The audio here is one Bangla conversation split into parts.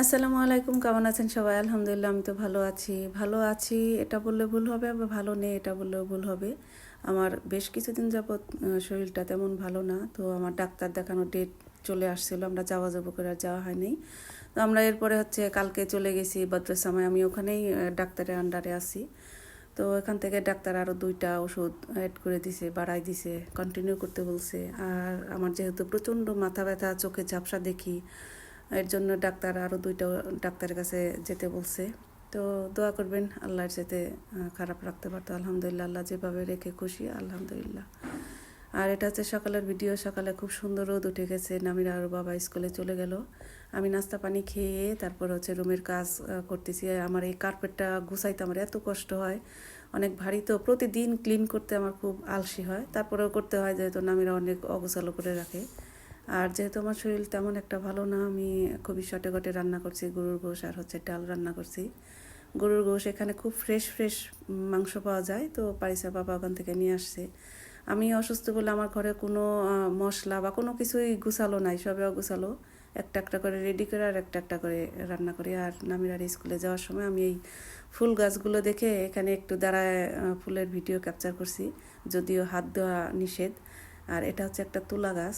আসসালামু আলাইকুম, কেমন আছেন সবাই? আলহামদুলিল্লাহ, আমি তো ভালো আছি এটা বললে ভুল হবে, আবার ভালো নেই এটা বললেও ভুল হবে। আমার বেশ কিছুদিন যাবৎ শরীরটা তেমন ভালো না, তো আমার ডাক্তার দেখানোর ডেট চলে আসছিল, আমরা যাবো করে আর যাওয়া হয়নি। তো আমরা এরপরে কালকে চলে গেছি বদ্রসামায়, আমি ওখানেই ডাক্তারের আন্ডারে আছি। তো এখান থেকে ডাক্তার আরও 2টা ওষুধ অ্যাড করে দিছে, বাড়াই দিছে, কন্টিনিউ করতে বলছে। আর আমার যেহেতু প্রচণ্ড মাথা ব্যথা, চোখে ঝাপসা দেখি, এর জন্য ডাক্তার আরও 2টা ডাক্তারের কাছে যেতে বলছে। তো দোয়া করবেন আল্লাহর সাথে খারাপ রাখতে পারতো। আলহামদুলিল্লাহ, আল্লাহ যেভাবে রেখে খুশি, আলহামদুলিল্লাহ। আর এটা সকালের ভিডিও। সকালে খুব সুন্দর রোদ উঠে গেছে, নামিরা আর বাবা স্কুলে চলে গেল। আমি নাস্তা পানি খেয়ে তারপর রুমের কাজ করতেছি। আমার এই কার্পেটটা গুছাইতে আমার এত কষ্ট হয়, অনেক ভারী, তো প্রতিদিন ক্লিন করতে আমার খুব আলসি হয়, তারপরেও করতে হয় যেহেতু নামিরা অনেক অগোছালো করে রাখে। আর যেহেতু আমার শরীর তেমন একটা ভালো না, আমি খুবই শর্টে ঘটে রান্না করছি, গরুর গোশ আর ডাল রান্না করছি। গরুর গোশ এখানে খুব ফ্রেশ ফ্রেশ মাংস পাওয়া যায়, তো পারিসা বাবা ওখান থেকে নিয়ে আসছে। আমি অসুস্থ বলে আমার ঘরে কোনো মশলা বা কোনো কিছুই গুছালো নাই, সবে অগুছালো। একটা একটা করে রেডি করে আর একটা একটা করে রান্না করি। আর নামিরার স্কুলে যাওয়ার সময় আমি এই ফুল গাছগুলো দেখে এখানে একটু দাঁড়ায় ফুলের ভিডিও ক্যাপচার করছি, যদিও হাত দেওয়া নিষেধ। আর এটা হচ্ছে একটা তুলা গাছ।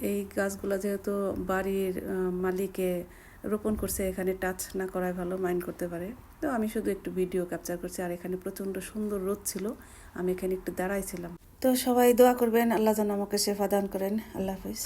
এই গাছগুলো যেহেতু বাড়ির মালিকে রোপণ করছে, এখানে টাচ না করাই ভালো, মাইন্ড করতে পারে। তো আমি শুধু একটু ভিডিও ক্যাপচার করছি। আর এখানে প্রচণ্ড সুন্দর রোদ ছিল, আমি এখানে একটু দাঁড়াইছিলাম। তো সবাই দোয়া করবেন, আল্লাহ যেন আমাকে শেফা দান করেন। আল্লাহ হাফিজ।